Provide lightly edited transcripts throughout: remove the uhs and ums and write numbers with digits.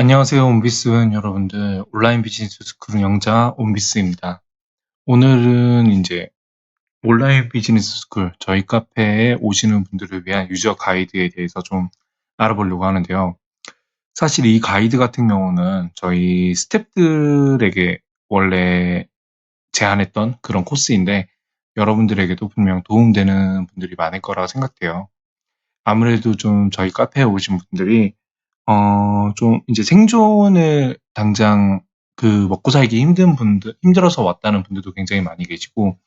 안녕하세요, 온비스 여러분들. 온라인 비즈니스 스쿨 영자 온비스입니다. 오늘은 이제 온라인 비즈니스 스쿨, 저희 카페에 오시는 분들을 위한 유저 가이드에 대해서 좀 알아보려고 하는데요. 사실 이 가이드 같은 경우는 저희 스태프들에게 원래 제안했던 그런 코스인데 여러분들에게도 분명 도움되는 분들이 많을 거라고 생각돼요. 아무래도 좀 저희 카페에 오신 분들이 좀 이제 생존을 당장 먹고 살기 힘든 분들, 힘들어서 왔다는 분들도 굉장히 많이 계시고,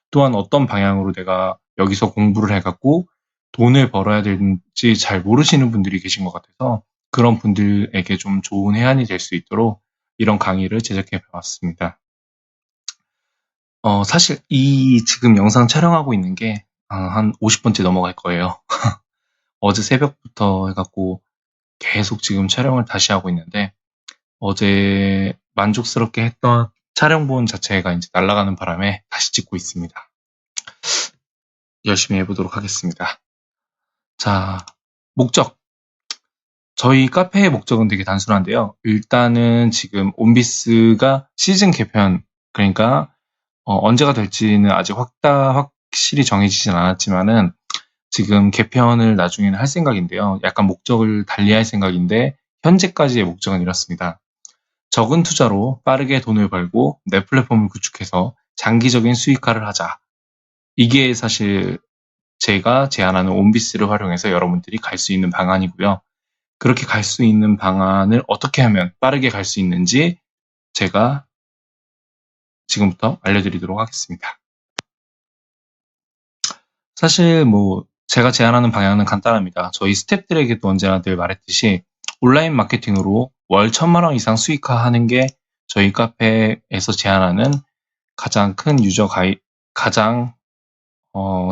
또한 어떤 방향으로 내가 여기서 공부를 해갖고 돈을 벌어야 되는지 잘 모르시는 분들이 계신 것 같아서 그런 분들에게 좀 좋은 해안이 될 수 있도록 이런 강의를 제작해 봤습니다. 사실 이 지금 영상 촬영하고 있는 게 한 50번째 넘어갈 거예요. 어제 새벽부터 해갖고 계속 지금 촬영을 다시 하고 있는데 어제 만족스럽게 했던 촬영본 자체가 이제 날아가는 바람에 다시 찍고 있습니다. 열심히 해보도록 하겠습니다. 자, 목적. 저희 카페의 목적은 되게 단순한데요. 일단은 지금 온비스가 시즌 개편, 그러니까 언제가 될지는 아직 확실히 정해지진 않았지만은 지금 개편을 나중에는 할 생각인데요. 약간 목적을 달리할 생각인데 현재까지의 목적은 이렇습니다. 적은 투자로 빠르게 돈을 벌고 내 플랫폼을 구축해서 장기적인 수익화를 하자. 이게 사실 제가 제안하는 온비스를 활용해서 여러분들이 갈 수 있는 방안이고요. 그렇게 갈 수 있는 방안을 어떻게 하면 빠르게 갈 수 있는지 제가 지금부터 알려드리도록 하겠습니다. 사실 제가 제안하는 방향은 간단합니다. 저희 스태프들에게도 언제나 늘 말했듯이 온라인 마케팅으로 월 1,000만 원 이상 수익화하는 게 저희 카페에서 제안하는 가장 큰 가장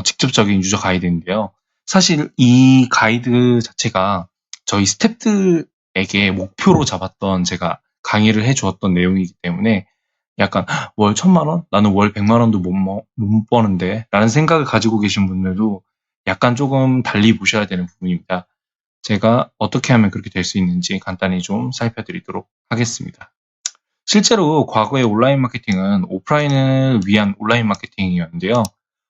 직접적인 유저 가이드인데요. 사실 이 가이드 자체가 저희 스태프들에게 목표로 잡았던 제가 강의를 해주었던 내용이기 때문에 약간 월 1,000만 원? 나는 월 100만 원도 못 버는데 라는 생각을 가지고 계신 분들도 약간 조금 달리 보셔야 되는 부분입니다. 제가 어떻게 하면 그렇게 될 수 있는지 간단히 좀 살펴드리도록 하겠습니다. 실제로 과거의 온라인 마케팅은 오프라인을 위한 온라인 마케팅이었는데요.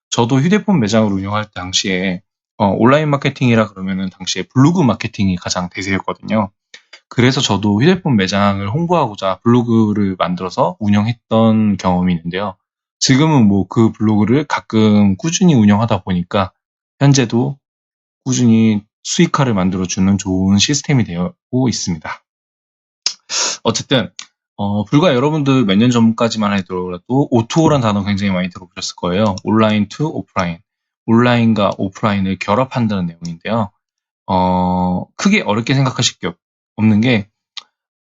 저도 휴대폰 매장을 운영할 당시에 온라인 마케팅이라 그러면은 당시에 블로그 마케팅이 가장 대세였거든요. 그래서 저도 휴대폰 매장을 홍보하고자 블로그를 만들어서 운영했던 경험이 있는데요. 지금은 그 블로그를 가끔 꾸준히 운영하다 보니까 현재도 꾸준히 수익화를 만들어주는 좋은 시스템이 되고 있습니다. 어쨌든 불과 여러분들 몇 년 전까지만 하더라도 O2O란 단어 굉장히 많이 들어보셨을 거예요. 온라인 투 오프라인. 온라인과 오프라인을 결합한다는 내용인데요. 크게 어렵게 생각하실 게 없는 게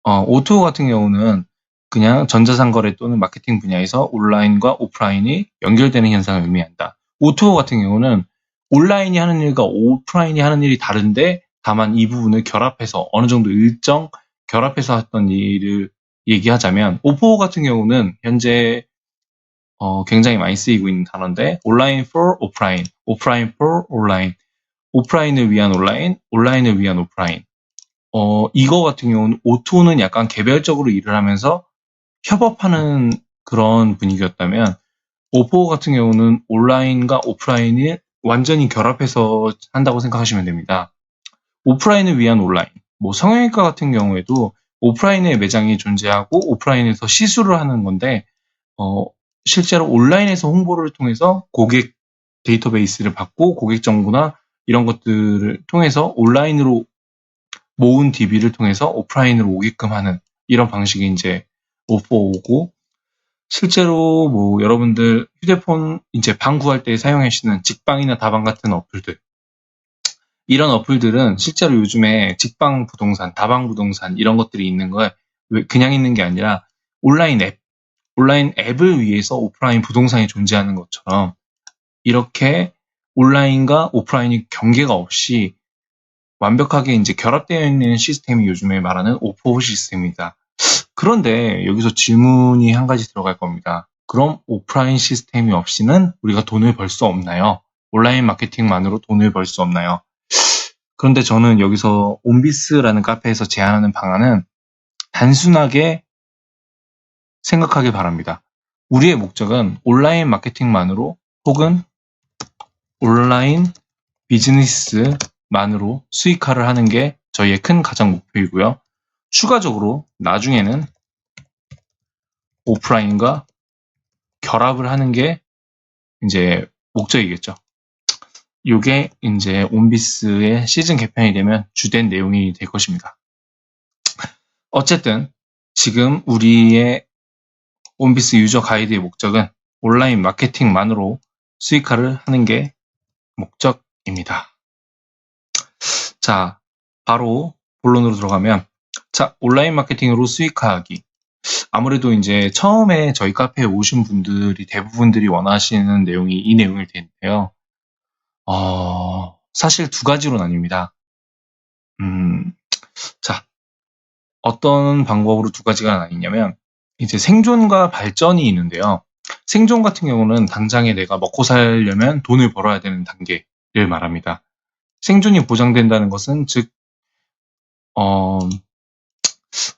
O2O 같은 경우는 그냥 전자상거래 또는 마케팅 분야에서 온라인과 오프라인이 연결되는 현상을 의미한다. O2O 같은 경우는 온라인이 하는 일과 오프라인이 하는 일이 다른데 다만 이 부분을 결합해서 어느 정도 일정 결합해서 했던 일을 얘기하자면 O4O 같은 경우는 현재 굉장히 많이 쓰이고 있는 단어인데 온라인 for 오프라인, 오프라인 for 온라인, 오프라인을 위한 온라인, 온라인을 위한 오프라인. 이거 같은 경우는 O2O는 약간 개별적으로 일을 하면서 협업하는 그런 분위기였다면 O4O 같은 경우는 온라인과 오프라인을 완전히 결합해서 한다고 생각하시면 됩니다. 오프라인을 위한 온라인. 성형외과 같은 경우에도 오프라인의 매장이 존재하고 오프라인에서 시술을 하는 건데 실제로 온라인에서 홍보를 통해서 고객 데이터베이스를 받고 고객 정보나 이런 것들을 통해서 온라인으로 모은 DB를 통해서 오프라인으로 오게끔 하는 이런 방식이 이제 O4O고 실제로 여러분들 휴대폰 이제 방 구할 때 사용하시는 직방이나 다방 같은 어플들 이런 어플들은 실제로 요즘에 직방 부동산, 다방 부동산 이런 것들이 있는 걸 그냥 있는 게 아니라 온라인 앱을 위해서 오프라인 부동산이 존재하는 것처럼 이렇게 온라인과 오프라인이 경계가 없이 완벽하게 이제 결합되어 있는 시스템이 요즘에 말하는 O4O 시스템입니다. 그런데 여기서 질문이 한 가지 들어갈 겁니다. 그럼 오프라인 시스템이 없이는 우리가 돈을 벌 수 없나요? 온라인 마케팅만으로 돈을 벌 수 없나요? 그런데 저는 여기서 온비스라는 카페에서 제안하는 방안은 단순하게 생각하길 바랍니다. 우리의 목적은 온라인 마케팅만으로 혹은 온라인 비즈니스만으로 수익화를 하는 게 저희의 큰 가장 목표이고요. 추가적으로 나중에는 오프라인과 결합을 하는 게 이제 목적이겠죠. 이게 이제 온비스의 시즌 개편이 되면 주된 내용이 될 것입니다. 어쨌든 지금 우리의 온비스 유저 가이드의 목적은 온라인 마케팅만으로 수익화를 하는 게 목적입니다. 자, 바로 본론으로 들어가면, 자, 온라인 마케팅으로 수익화하기. 아무래도 이제 처음에 저희 카페에 오신 분들이 대부분들이 원하시는 내용이 이 내용일 텐데요. 사실 두 가지로 나뉩니다. 자, 어떤 방법으로 두 가지가 나뉘냐면, 이제 생존과 발전이 있는데요. 생존 같은 경우는 당장에 내가 먹고 살려면 돈을 벌어야 되는 단계를 말합니다. 생존이 보장된다는 것은 즉,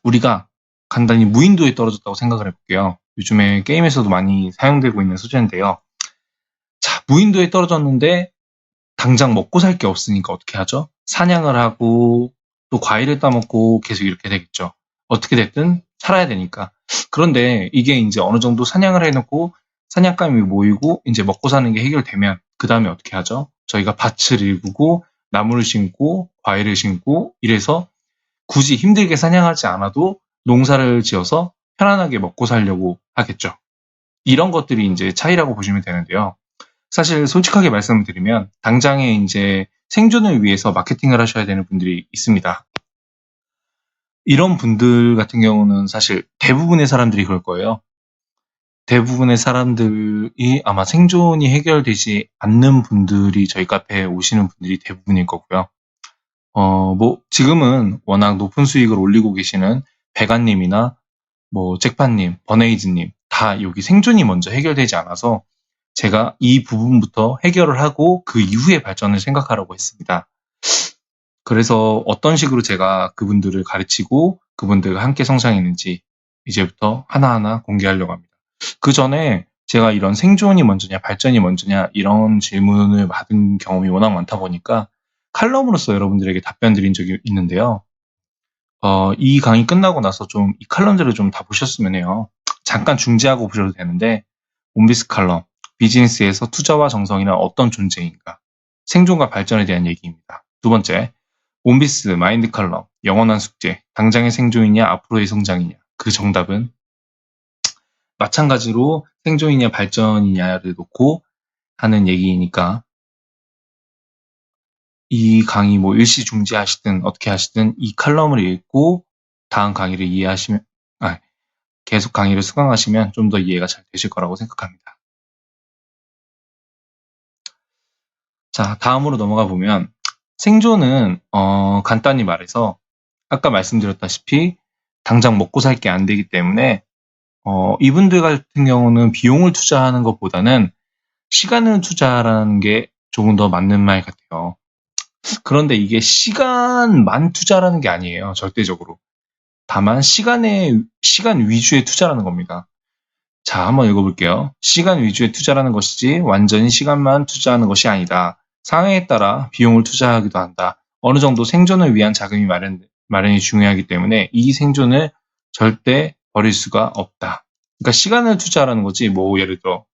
우리가 간단히 무인도에 떨어졌다고 생각을 해볼게요. 요즘에 게임에서도 많이 사용되고 있는 소재인데요. 자, 무인도에 떨어졌는데 당장 먹고 살 게 없으니까 어떻게 하죠? 사냥을 하고 또 과일을 따먹고 계속 이렇게 되겠죠. 어떻게 됐든 살아야 되니까. 그런데 이게 이제 어느 정도 사냥을 해놓고 사냥감이 모이고 이제 먹고 사는 게 해결되면 그 다음에 어떻게 하죠? 저희가 밭을 일구고 나무를 심고 과일을 심고 이래서 굳이 힘들게 사냥하지 않아도 농사를 지어서 편안하게 먹고 살려고 하겠죠. 이런 것들이 이제 차이라고 보시면 되는데요. 사실 솔직하게 말씀드리면 당장에 이제 생존을 위해서 마케팅을 하셔야 되는 분들이 있습니다. 이런 분들 같은 경우는 사실 대부분의 사람들이 그럴 거예요. 대부분의 사람들이 아마 생존이 해결되지 않는 분들이 저희 카페에 오시는 분들이 대부분일 거고요. 지금은 워낙 높은 수익을 올리고 계시는 배가님이나 잭파님, 버네이즈님 다 여기 생존이 먼저 해결되지 않아서 제가 이 부분부터 해결을 하고 그 이후의 발전을 생각하라고 했습니다. 그래서 어떤 식으로 제가 그분들을 가르치고 그분들과 함께 성장했는지 이제부터 하나하나 공개하려고 합니다. 그 전에 제가 이런 생존이 먼저냐 발전이 먼저냐 이런 질문을 받은 경험이 워낙 많다 보니까 칼럼으로서 여러분들에게 답변 드린 적이 있는데요. 이 강의 끝나고 나서 좀 이 칼럼들을 좀 다 보셨으면 해요. 잠깐 중지하고 보셔도 되는데 온비스 칼럼, 비즈니스에서 투자와 정성이란 어떤 존재인가, 생존과 발전에 대한 얘기입니다. 두 번째, 온비스 마인드 칼럼, 영원한 숙제, 당장의 생존이냐 앞으로의 성장이냐, 그 정답은 마찬가지로 생존이냐 발전이냐를 놓고 하는 얘기니까 이 강의 일시 중지하시든 어떻게 하시든 이 칼럼을 읽고 다음 강의를 이해하시면, 계속 강의를 수강하시면 좀 더 이해가 잘 되실 거라고 생각합니다. 자, 다음으로 넘어가 보면 생존은 간단히 말해서 아까 말씀드렸다시피 당장 먹고 살 게 안 되기 때문에 이분들 같은 경우는 비용을 투자하는 것보다는 시간을 투자하라는 게 조금 더 맞는 말 같아요. 그런데 이게 시간만 투자라는 게 아니에요. 절대적으로. 다만 시간 위주의 투자라는 겁니다. 자, 한번 읽어볼게요. 시간 위주의 투자라는 것이지 완전히 시간만 투자하는 것이 아니다. 상황에 따라 비용을 투자하기도 한다. 어느 정도 생존을 위한 자금이 마련이 중요하기 때문에 이 생존을 절대 버릴 수가 없다. 그러니까 시간을 투자하라는 거지, 예를 들어,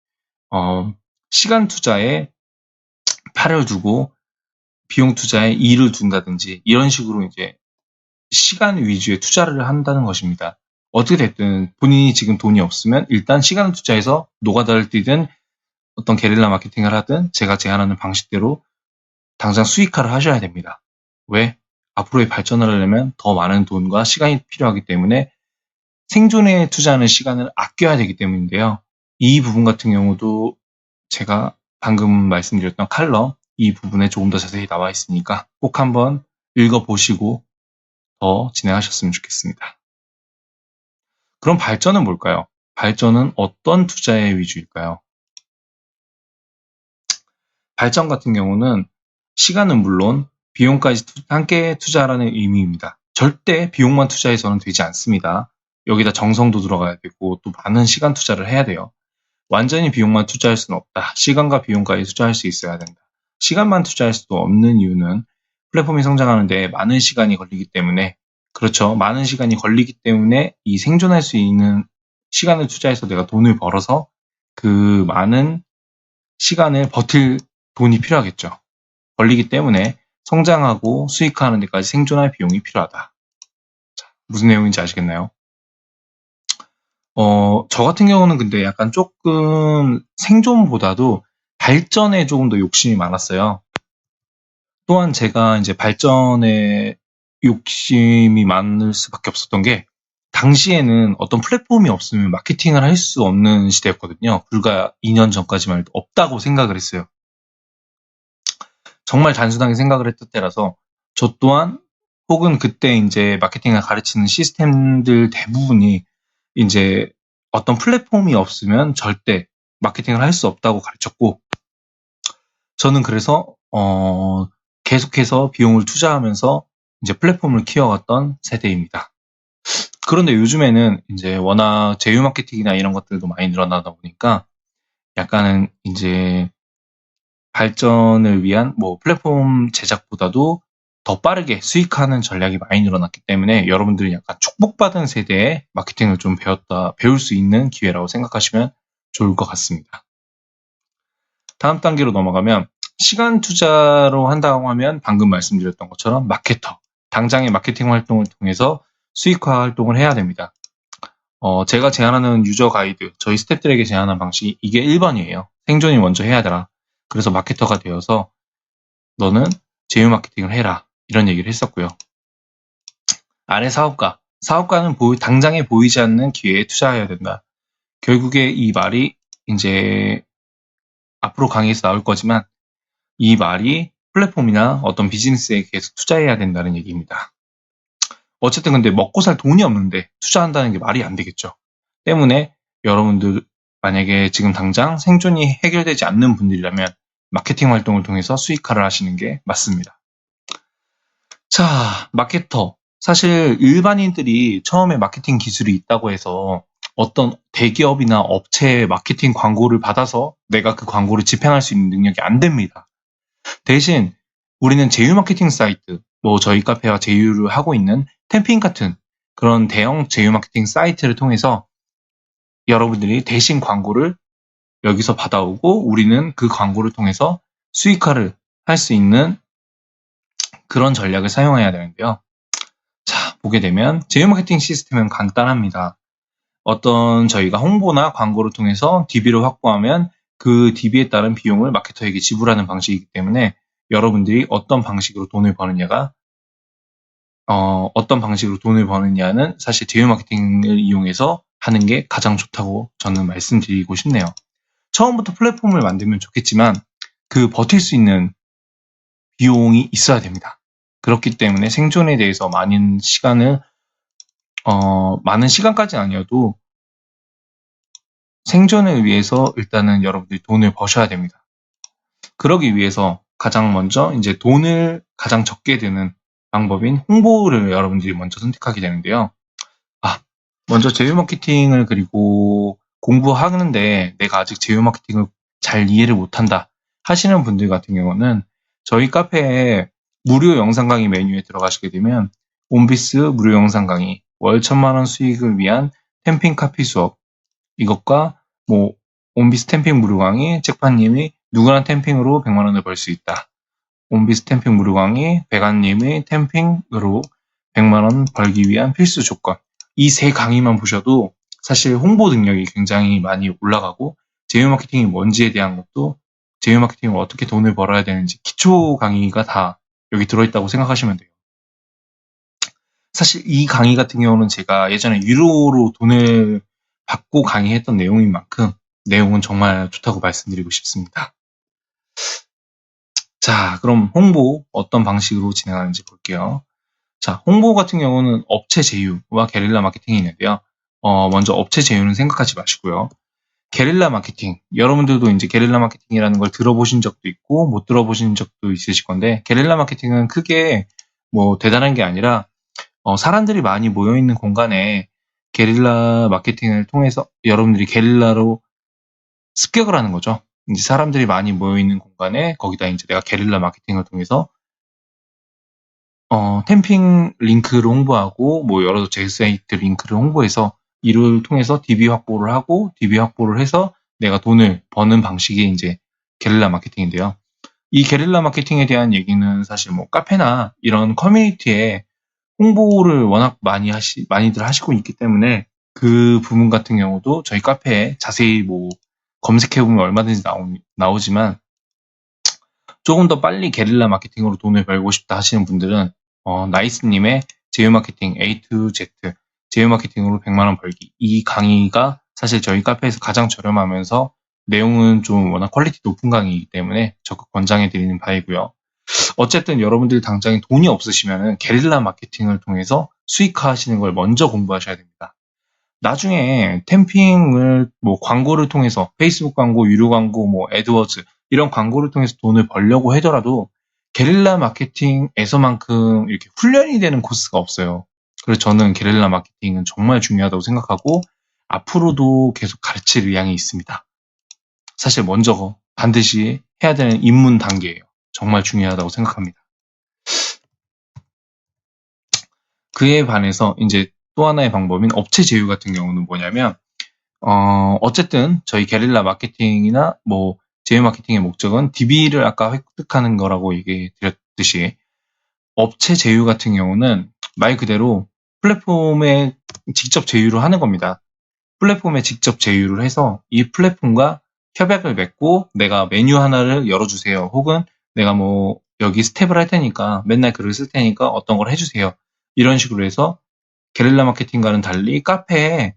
시간 투자에 팔을 두고 비용 투자에 이를 둔다든지 이런 식으로 이제 시간 위주의 투자를 한다는 것입니다. 어떻게 됐든 본인이 지금 돈이 없으면 일단 시간을 투자해서 노가다를 뛰든 어떤 게릴라 마케팅을 하든 제가 제안하는 방식대로 당장 수익화를 하셔야 됩니다. 왜? 앞으로의 발전을 하려면 더 많은 돈과 시간이 필요하기 때문에 생존에 투자하는 시간을 아껴야 되기 때문인데요. 이 부분 같은 경우도 제가 방금 말씀드렸던 칼럼 이 부분에 조금 더 자세히 나와 있으니까 꼭 한번 읽어보시고 더 진행하셨으면 좋겠습니다. 그럼 발전은 뭘까요? 발전은 어떤 투자의 위주일까요? 발전 같은 경우는 시간은 물론 비용까지 함께 투자하라는 의미입니다. 절대 비용만 투자해서는 되지 않습니다. 여기다 정성도 들어가야 되고 또 많은 시간 투자를 해야 돼요. 완전히 비용만 투자할 수는 없다. 시간과 비용까지 투자할 수 있어야 된다. 시간만 투자할 수도 없는 이유는 플랫폼이 성장하는데 많은 시간이 걸리기 때문에, 그렇죠. 많은 시간이 걸리기 때문에 이 생존할 수 있는 시간을 투자해서 내가 돈을 벌어서 그 많은 시간을 버틸 돈이 필요하겠죠. 걸리기 때문에 성장하고 수익화하는 데까지 생존할 비용이 필요하다. 자, 무슨 내용인지 아시겠나요? 저 같은 경우는 근데 약간 조금 생존보다도 발전에 조금 더 욕심이 많았어요. 또한 제가 이제 발전에 욕심이 많을 수밖에 없었던 게, 당시에는 어떤 플랫폼이 없으면 마케팅을 할 수 없는 시대였거든요. 불과 2년 전까지만 해도 없다고 생각을 했어요. 정말 단순하게 생각을 했던 때라서 저 또한, 혹은 그때 이제 마케팅을 가르치는 시스템들 대부분이 이제 어떤 플랫폼이 없으면 절대 마케팅을 할 수 없다고 가르쳤고, 저는 그래서 계속해서 비용을 투자하면서 이제 플랫폼을 키워갔던 세대입니다. 그런데 요즘에는 이제 워낙 제휴 마케팅이나 이런 것들도 많이 늘어나다 보니까 약간은 이제 발전을 위한 뭐 플랫폼 제작보다도 더 빠르게 수익하는 전략이 많이 늘어났기 때문에 여러분들이 약간 축복받은 세대의 마케팅을 좀 배울 수 있는 기회라고 생각하시면 좋을 것 같습니다. 다음 단계로 넘어가면, 시간 투자로 한다고 하면 방금 말씀드렸던 것처럼 마케터, 당장의 마케팅 활동을 통해서 수익화 활동을 해야 됩니다. 제가 제안하는 유저 가이드, 저희 스태프들에게 제안한 방식이 이게 1번이에요. 생존이 먼저 해야 되라. 그래서 마케터가 되어서 너는 제휴 마케팅을 해라. 이런 얘기를 했었고요. 아래 사업가. 사업가는 당장에 보이지 않는 기회에 투자해야 된다. 결국에 이 말이 이제 앞으로 강의에서 나올 거지만, 이 말이 플랫폼이나 어떤 비즈니스에 계속 투자해야 된다는 얘기입니다. 어쨌든 근데 먹고 살 돈이 없는데 투자한다는 게 말이 안 되겠죠. 때문에 여러분들 만약에 지금 당장 생존이 해결되지 않는 분들이라면 마케팅 활동을 통해서 수익화를 하시는 게 맞습니다. 자, 마케터. 사실 일반인들이 처음에 마케팅 기술이 있다고 해서 어떤 대기업이나 업체의 마케팅 광고를 받아서 내가 그 광고를 집행할 수 있는 능력이 안 됩니다. 대신 우리는 제휴 마케팅 사이트, 뭐 저희 카페와 제휴를 하고 있는 템핑 같은 그런 대형 제휴 마케팅 사이트를 통해서 여러분들이 대신 광고를 여기서 받아오고 우리는 그 광고를 통해서 수익화를 할 수 있는 그런 전략을 사용해야 되는데요. 자, 보게 되면 제휴 마케팅 시스템은 간단합니다. 어떤 저희가 홍보나 광고를 통해서 DB를 확보하면 그 DB에 따른 비용을 마케터에게 지불하는 방식이기 때문에 여러분들이 어떤 방식으로 돈을 버느냐는 사실 제휴 마케팅을 이용해서 하는 게 가장 좋다고 저는 말씀드리고 싶네요. 처음부터 플랫폼을 만들면 좋겠지만 그 버틸 수 있는 비용이 있어야 됩니다. 그렇기 때문에 생존에 대해서 많은 시간까지는 아니어도 생존을 위해서 일단은 여러분들이 돈을 버셔야 됩니다. 그러기 위해서 가장 먼저 이제 돈을 가장 적게 드는 방법인 홍보를 여러분들이 먼저 선택하게 되는데요. 먼저 제휴 마케팅을 그리고 공부하는데 내가 아직 제휴 마케팅을 잘 이해를 못한다 하시는 분들 같은 경우는 저희 카페에 무료 영상 강의 메뉴에 들어가시게 되면 온비스 무료 영상 강의, 월 1,000,000원 수익을 위한 템핑 카피 수업, 이것과 뭐 온비스 템핑 무료 강의, 책판님이 누구나 템핑으로 100만 원을 벌 수 있다. 온비스 템핑 무료 강의, 백안님의 템핑으로 100만 원 벌기 위한 필수 조건. 이 세 강의만 보셔도 사실 홍보 능력이 굉장히 많이 올라가고 제휴 마케팅이 뭔지에 대한 것도, 제휴 마케팅을 어떻게 돈을 벌어야 되는지 기초 강의가 다 여기 들어있다고 생각하시면 돼요. 사실 이 강의 같은 경우는 제가 예전에 유료로 돈을 받고 강의했던 내용인 만큼 내용은 정말 좋다고 말씀드리고 싶습니다. 자, 그럼 홍보 어떤 방식으로 진행하는지 볼게요. 자, 홍보 같은 경우는 업체 제휴와 게릴라 마케팅이 있는데요. 먼저 업체 제휴는 생각하지 마시고요. 게릴라 마케팅, 여러분들도 이제 게릴라 마케팅이라는 걸 들어보신 적도 있고 못 들어보신 적도 있으실 건데, 게릴라 마케팅은 크게 뭐 대단한 게 아니라 사람들이 많이 모여있는 공간에 게릴라 마케팅을 통해서 여러분들이 게릴라로 습격을 하는 거죠. 이제 사람들이 많이 모여있는 공간에 거기다 이제 내가 게릴라 마케팅을 통해서 캠핑 링크를 홍보하고 뭐 여러 제 사이트 링크를 홍보해서 이를 통해서 DB 확보를 하고 DB 확보를 해서 내가 돈을 버는 방식이 이제 게릴라 마케팅인데요. 이 게릴라 마케팅에 대한 얘기는 사실 뭐 카페나 이런 커뮤니티에 홍보를 워낙 많이들 하시고 있기 때문에 그 부분 같은 경우도 저희 카페에 자세히 뭐 검색해보면 얼마든지 나오지만 조금 더 빨리 게릴라 마케팅으로 돈을 벌고 싶다 하시는 분들은 나이스님의 제휴 마케팅 A to Z, 제휴 마케팅으로 100만원 벌기, 이 강의가 사실 저희 카페에서 가장 저렴하면서 내용은 좀 워낙 퀄리티 높은 강의이기 때문에 적극 권장해 드리는 바이고요. 어쨌든 여러분들 당장에 돈이 없으시면은 게릴라 마케팅을 통해서 수익화하시는 걸 먼저 공부하셔야 됩니다. 나중에 캠핑을 뭐 광고를 통해서 페이스북 광고, 유료 광고, 뭐 애드워즈 이런 광고를 통해서 돈을 벌려고 하더라도 게릴라 마케팅에서만큼 이렇게 훈련이 되는 코스가 없어요. 그래서 저는 게릴라 마케팅은 정말 중요하다고 생각하고 앞으로도 계속 가르칠 의향이 있습니다. 사실 먼저 반드시 해야 되는 입문 단계예요. 정말 중요하다고 생각합니다. 그에 반해서 이제 또 하나의 방법인 업체 제휴 같은 경우는 뭐냐면 어쨌든 저희 게릴라 마케팅이나 뭐 제휴 마케팅의 목적은 DB를 아까 획득하는 거라고 얘기 드렸듯이 업체 제휴 같은 경우는 말 그대로 플랫폼에 직접 제휴를 하는 겁니다. 플랫폼에 직접 제휴를 해서 이 플랫폼과 협약을 맺고 내가 메뉴 하나를 열어주세요. 혹은 내가 뭐 여기 스텝을 할 테니까 맨날 글을 쓸 테니까 어떤 걸 해주세요. 이런 식으로 해서 게릴라 마케팅과는 달리 카페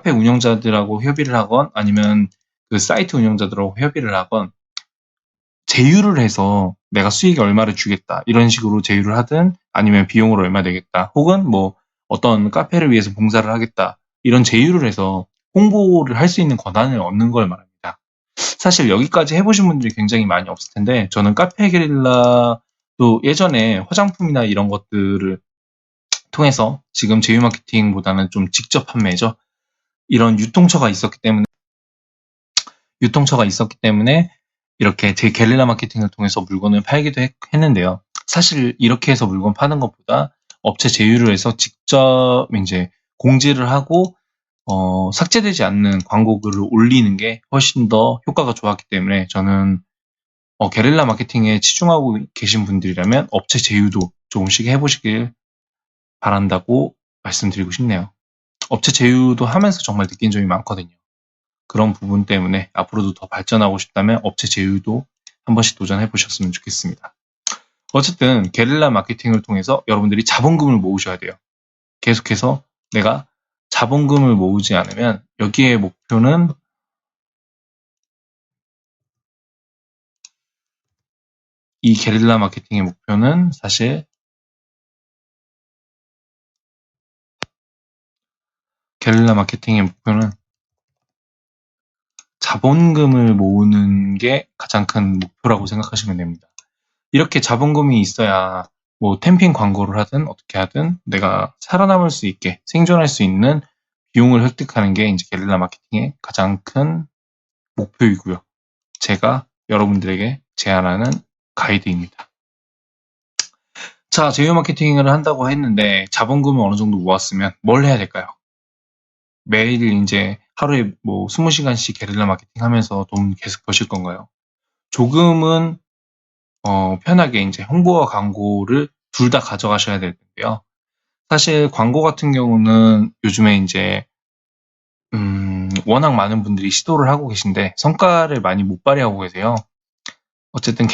운영자들하고 협의를 하건 아니면 그 사이트 운영자들하고 협의를 하건 제휴를 해서 내가 수익이 얼마를 주겠다 이런 식으로 제휴를 하든 아니면 비용을 얼마 내겠다 혹은 뭐 어떤 카페를 위해서 봉사를 하겠다 이런 제휴를 해서 홍보를 할 수 있는 권한을 얻는 걸 말합니다. 사실 여기까지 해보신 분들이 굉장히 많이 없을 텐데 저는 카페 게릴라도 예전에 화장품이나 이런 것들을 통해서 지금 제휴 마케팅보다는 좀 직접 판매죠. 이런 유통처가 있었기 때문에 이렇게 제 게릴라 마케팅을 통해서 물건을 팔기도 했는데요. 사실 이렇게 해서 물건 파는 것보다 업체 제휴를 해서 직접 이제 공지를 하고 삭제되지 않는 광고글을 올리는 게 훨씬 더 효과가 좋았기 때문에 저는 게릴라 마케팅에 치중하고 계신 분들이라면 업체 제휴도 조금씩 해보시길 바란다고 말씀드리고 싶네요. 업체 제휴도 하면서 정말 느낀 점이 많거든요. 그런 부분 때문에 앞으로도 더 발전하고 싶다면 업체 제휴도 한 번씩 도전해 보셨으면 좋겠습니다. 어쨌든 게릴라 마케팅을 통해서 여러분들이 자본금을 모으셔야 돼요. 계속해서 내가 자본금을 모으지 않으면 여기에 목표는 이 게릴라 마케팅의 목표는 사실 게릴라 마케팅의 목표는 자본금을 모으는 게 가장 큰 목표라고 생각하시면 됩니다. 이렇게 자본금이 있어야 뭐 캠핑 광고를 하든 어떻게 하든 내가 살아남을 수 있게 생존할 수 있는 비용을 획득하는 게 이제 게릴라 마케팅의 가장 큰 목표이고요. 제가 여러분들에게 제안하는 가이드입니다. 자, 제휴 마케팅을 한다고 했는데 자본금을 어느 정도 모았으면 뭘 해야 될까요? 매일 이제 하루에 뭐 20시간씩 게릴라 마케팅 하면서 돈 계속 버실 건가요? 조금은 편하게 이제 홍보와 광고를 둘 다 가져가셔야 될 텐데요. 사실 광고 같은 경우는 요즘에 이제 워낙 많은 분들이 시도를 하고 계신데 성과를 많이 못 발휘하고 계세요. 어쨌든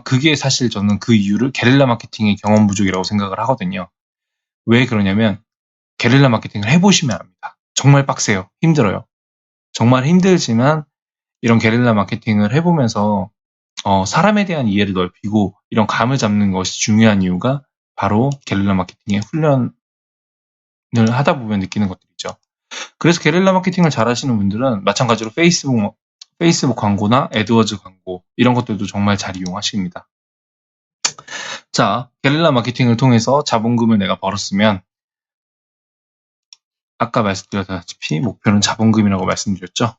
그게 사실 저는 그 이유를 게릴라 마케팅의 경험 부족이라고 생각을 하거든요. 왜 그러냐면 게릴라 마케팅을 해보시면 압니다. 정말 빡세요. 힘들어요. 정말 힘들지만 이런 게릴라 마케팅을 해보면서 사람에 대한 이해를 넓히고 이런 감을 잡는 것이 중요한 이유가 바로 게릴라 마케팅의 훈련을 하다 보면 느끼는 것들이죠. 그래서 게릴라 마케팅을 잘 하시는 분들은 마찬가지로 페이스북 광고나 애드워즈 광고 이런 것들도 정말 잘 이용하십니다. 자, 게릴라 마케팅을 통해서 자본금을 내가 벌었으면 아까 말씀드렸다시피 목표는 자본금이라고 말씀드렸죠.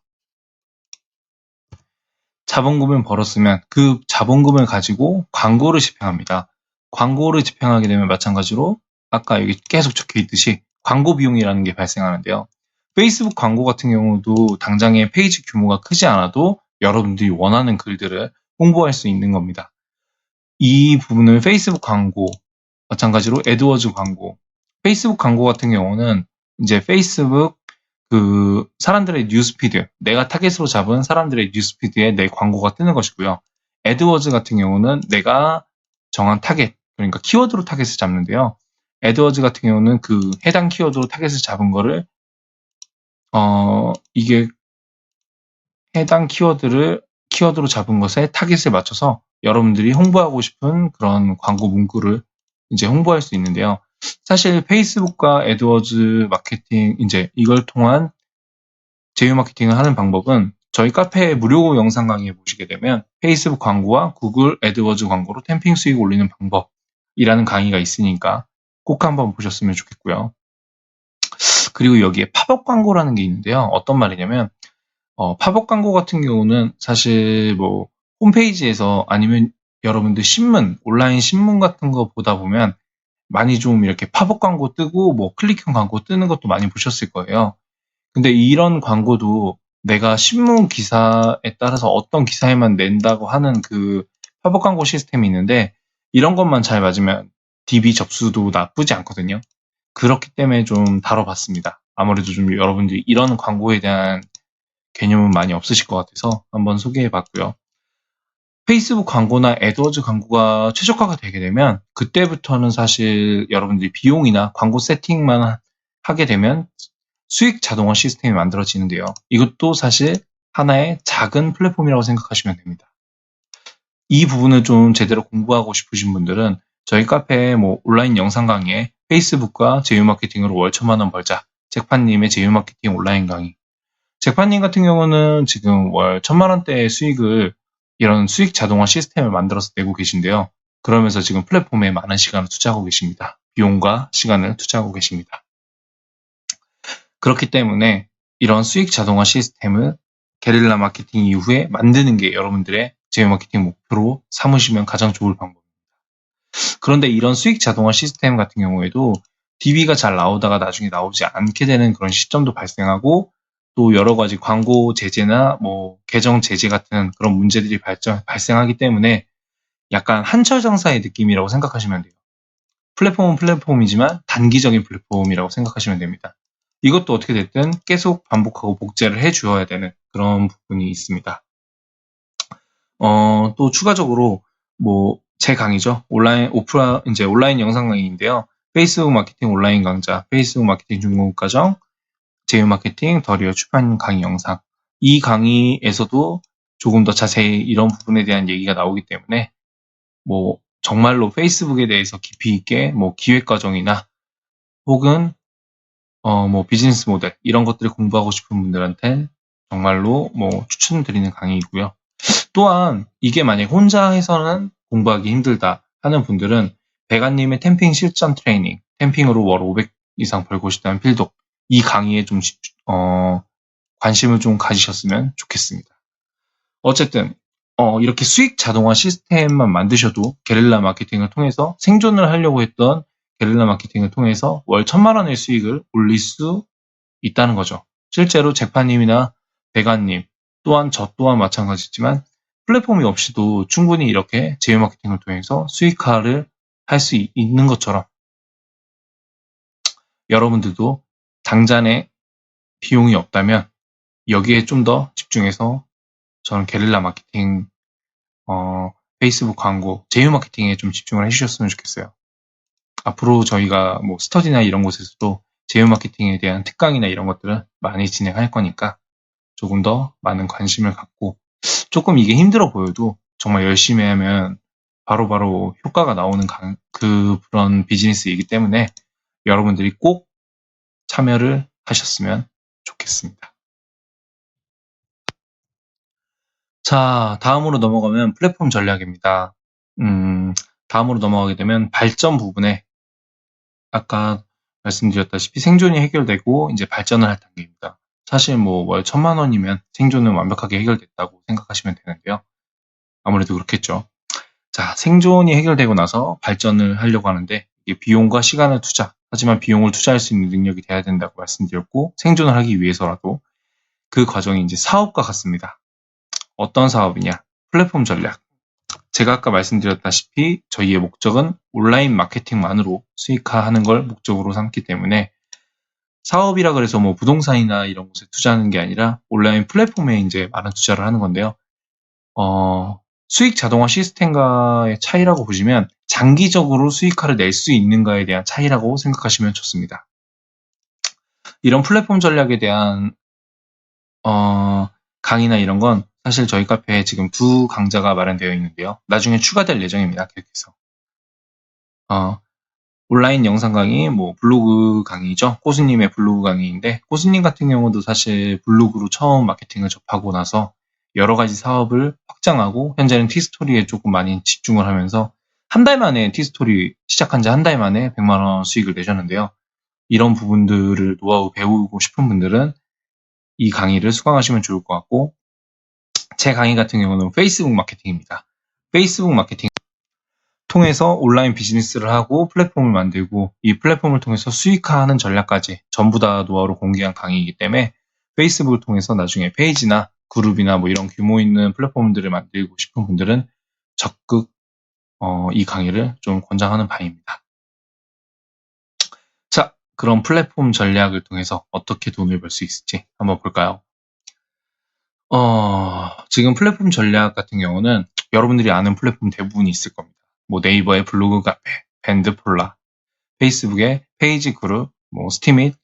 자본금을 벌었으면 그 자본금을 가지고 광고를 집행합니다. 광고를 집행하게 되면 마찬가지로 아까 여기 계속 적혀 있듯이 광고 비용이라는 게 발생하는데요. 페이스북 광고 같은 경우도 당장의 페이지 규모가 크지 않아도 여러분들이 원하는 글들을 홍보할 수 있는 겁니다. 이 부분을 페이스북 광고, 마찬가지로 애드워즈 광고. 페이스북 광고 같은 경우는 이제 페이스북 그 사람들의 뉴스피드, 내가 타겟으로 잡은 사람들의 뉴스피드에 내 광고가 뜨는 것이고요. 애드워즈 같은 경우는 내가 정한 타겟, 그러니까 키워드로 타겟을 잡는데요. 애드워즈 같은 경우는 그 해당 키워드로 타겟을 잡은 거를 이게 해당 키워드로 잡은 것에 타겟을 맞춰서 여러분들이 홍보하고 싶은 그런 광고 문구를 이제 홍보할 수 있는데요. 사실 페이스북과 애드워즈 마케팅, 이제 이걸 통한 제휴 마케팅을 하는 방법은 저희 카페 무료 영상 강의에 보시게 되면 페이스북 광고와 구글 애드워즈 광고로 템핑 수익 올리는 방법이라는 강의가 있으니까 꼭 한번 보셨으면 좋겠고요. 그리고 여기에 팝업 광고라는 게 있는데요. 어떤 말이냐면 팝업 광고 같은 경우는 사실 뭐 홈페이지에서 아니면 여러분들 신문, 온라인 신문 같은 거 보다 보면 많이 좀 이렇게 팝업 광고 뜨고 뭐 클릭형 광고 뜨는 것도 많이 보셨을 거예요. 근데 이런 광고도 내가 신문 기사에 따라서 어떤 기사에만 낸다고 하는 그 팝업 광고 시스템이 있는데 이런 것만 잘 맞으면 DB 접수도 나쁘지 않거든요. 그렇기 때문에 좀 다뤄봤습니다. 아무래도 좀 여러분들이 이런 광고에 대한 개념은 많이 없으실 것 같아서 한번 소개해봤고요. 페이스북 광고나 애드워즈 광고가 최적화가 되게 되면 그때부터는 사실 여러분들이 비용이나 광고 세팅만 하게 되면 수익 자동화 시스템이 만들어지는데요. 이것도 사실 하나의 작은 플랫폼이라고 생각하시면 됩니다. 이 부분을 좀 제대로 공부하고 싶으신 분들은 저희 카페 뭐 온라인 영상 강의에 페이스북과 제휴 마케팅으로 월 1,000만 원 벌자. 잭판님의 제휴 마케팅 온라인 강의. 잭판님 같은 경우는 지금 월 1,000만 원대의 수익을 이런 수익 자동화 시스템을 만들어서 내고 계신데요. 그러면서 지금 플랫폼에 많은 시간을 투자하고 계십니다. 비용과 시간을 투자하고 계십니다. 그렇기 때문에 이런 수익 자동화 시스템을 게릴라 마케팅 이후에 만드는 게 여러분들의 제휴 마케팅 목표로 삼으시면 가장 좋을 방법입니다. 그런데 이런 수익 자동화 시스템 같은 경우에도 DB가 잘 나오다가 나중에 나오지 않게 되는 그런 시점도 발생하고 또 여러 가지 광고 제재나 뭐 계정 제재 같은 그런 문제들이 발생하기 때문에 약간 한철 장사의 느낌이라고 생각하시면 돼요. 플랫폼은 플랫폼이지만 단기적인 플랫폼이라고 생각하시면 됩니다. 이것도 어떻게 됐든 계속 반복하고 복제를 해주어야 되는 그런 부분이 있습니다. 또 추가적으로 뭐 제 강의죠. 이제 온라인 영상 강의인데요. 페이스북 마케팅 온라인 강좌, 페이스북 마케팅 중국 과정, 제휴 마케팅 더리어 출판 강의 영상. 이 강의에서도 조금 더 자세히 이런 부분에 대한 얘기가 나오기 때문에 뭐 정말로 페이스북에 대해서 깊이 있게 뭐 기획 과정이나 혹은 뭐 비즈니스 모델 이런 것들을 공부하고 싶은 분들한테 정말로 뭐 추천드리는 강의이고요. 또한 이게 만약 혼자 해서는 공부하기 힘들다 하는 분들은 배가님의 템핑 실전 트레이닝, 템핑으로 월 500 이상 벌고 싶다는 필독 이 강의에 좀 관심을 좀 가지셨으면 좋겠습니다. 어쨌든 이렇게 수익 자동화 시스템만 만드셔도 게릴라 마케팅을 통해서 생존을 하려고 했던 게릴라 마케팅을 통해서 월 1,000만 원의 수익을 올릴 수 있다는 거죠. 실제로 잭파님이나 배가님 또한 저 또한 마찬가지지만 플랫폼이 없이도 충분히 이렇게 제휴 마케팅을 통해서 수익화를 할 수 있는 것처럼 여러분들도 당장에 비용이 없다면 여기에 좀 더 집중해서 저는 게릴라 마케팅, 페이스북 광고, 제휴 마케팅에 좀 집중을 해주셨으면 좋겠어요. 앞으로 저희가 뭐 스터디나 이런 곳에서도 제휴 마케팅에 대한 특강이나 이런 것들은 많이 진행할 거니까 조금 더 많은 관심을 갖고 조금 이게 힘들어 보여도 정말 열심히 하면 바로바로 효과가 나오는 그런 비즈니스이기 때문에 여러분들이 꼭 참여를 하셨으면 좋겠습니다. 자, 다음으로 넘어가면 플랫폼 전략입니다. 다음으로 넘어가게 되면 발전 부분에 아까 말씀드렸다시피 생존이 해결되고 이제 발전을 할 단계입니다. 사실 뭐 월 1,000만 원이면 생존은 완벽하게 해결됐다고 생각하시면 되는데요. 아무래도 그렇겠죠. 자, 생존이 해결되고 나서 발전을 하려고 하는데 이게 비용과 시간을 투자, 하지만 비용을 투자할 수 있는 능력이 돼야 된다고 말씀드렸고 생존을 하기 위해서라도 그 과정이 이제 사업과 같습니다. 어떤 사업이냐? 플랫폼 전략. 제가 아까 말씀드렸다시피 저희의 목적은 온라인 마케팅만으로 수익화하는 걸 목적으로 삼기 때문에 사업이라 그래서 뭐 부동산이나 이런 곳에 투자하는 게 아니라 온라인 플랫폼에 이제 많은 투자를 하는 건데요. 수익 자동화 시스템과의 차이라고 보시면 장기적으로 수익화를 낼 수 있는가에 대한 차이라고 생각하시면 좋습니다. 이런 플랫폼 전략에 대한 강의나 이런 건 사실 저희 카페에 지금 2강좌가 마련되어 있는데요. 나중에 추가될 예정입니다. 계속해서. 온라인 영상 강의, 뭐 블로그 강의죠. 꼬수님의 블로그 강의인데 꼬수님 같은 경우도 사실 블로그로 처음 마케팅을 접하고 나서 여러 가지 사업을 확장하고 현재는 티스토리에 조금 많이 집중을 하면서 한 달 만에 티스토리 시작한 지 한 달 만에 100만 원 수익을 내셨는데요. 이런 부분들을 노하우 배우고 싶은 분들은 이 강의를 수강하시면 좋을 것 같고 제 강의 같은 경우는 페이스북 마케팅입니다. 페이스북 마케팅 통해서 온라인 비즈니스를 하고 플랫폼을 만들고 이 플랫폼을 통해서 수익화하는 전략까지 전부 다 노하우로 공개한 강의이기 때문에 페이스북을 통해서 나중에 페이지나 그룹이나 뭐 이런 규모 있는 플랫폼들을 만들고 싶은 분들은 적극 이 강의를 좀 권장하는 바입니다. 자, 그럼 플랫폼 전략을 통해서 어떻게 돈을 벌 수 있을지 한번 볼까요? 지금 플랫폼 전략 같은 경우는 여러분들이 아는 플랫폼 대부분이 있을 겁니다. 뭐 네이버의 블로그 카페, 밴드폴라, 페이스북의 페이지 그룹, 뭐 스티밋,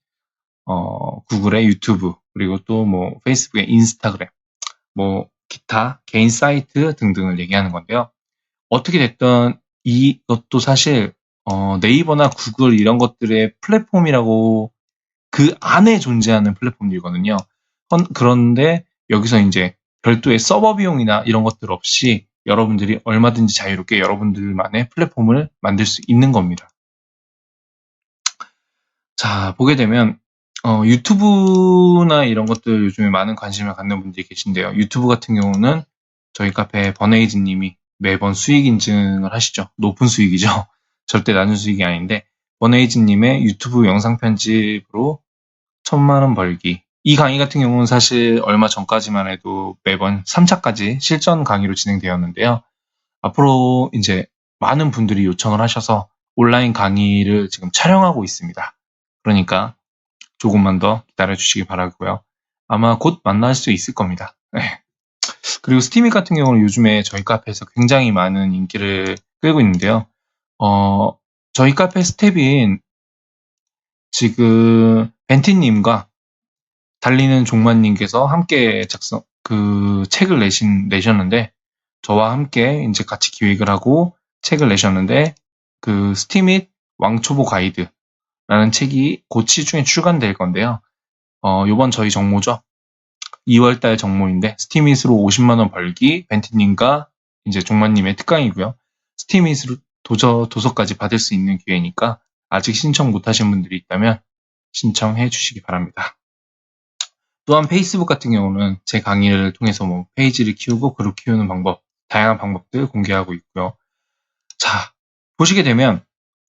구글의 유튜브, 그리고 또 뭐 페이스북의 인스타그램, 뭐 기타 개인 사이트 등등을 얘기하는 건데요. 어떻게 됐든 이것도 사실 네이버나 구글 이런 것들의 플랫폼이라고 그 안에 존재하는 플랫폼이거든요. 그런데 여기서 이제 별도의 서버 비용이나 이런 것들 없이 여러분들이 얼마든지 자유롭게 여러분들만의 플랫폼을 만들 수 있는 겁니다. 자, 보게 되면 유튜브나 이런 것들 요즘에 많은 관심을 갖는 분들이 계신데요. 유튜브 같은 경우는 저희 카페 버네이즈 님이 매번 수익 인증을 하시죠. 높은 수익이죠. 절대 낮은 수익이 아닌데 버네이즈 님의 유튜브 영상 편집으로 1,000만 원 벌기. 이 강의 같은 경우는 사실 얼마 전까지만 해도 매번 3차까지 실전 강의로 진행되었는데요. 앞으로 이제 많은 분들이 요청을 하셔서 온라인 강의를 지금 촬영하고 있습니다. 그러니까 조금만 더 기다려 주시기 바라고요. 아마 곧 만날 수 있을 겁니다. 네. 그리고 스티밋 같은 경우는 요즘에 저희 카페에서 굉장히 많은 인기를 끌고 있는데요. 저희 카페 스텝인 지금 벤티님과 달리는 종만님께서 함께 책을 내셨는데, 저와 함께 이제 같이 기획을 하고 책을 내셨는데, 그 스티밋 왕초보 가이드라는 책이 곧 시중에 출간될 건데요. 요번 저희 정모죠. 2월달 정모인데, 스티밋으로 50만원 벌기, 벤티님과 이제 종만님의 특강이고요. 스티밋으로 도서까지 받을 수 있는 기회니까, 아직 신청 못하신 분들이 있다면 신청해 주시기 바랍니다. 또한 페이스북 같은 경우는 제 강의를 통해서 뭐 페이지를 키우고 그룹 키우는 방법, 다양한 방법들 공개하고 있고요. 자, 보시게 되면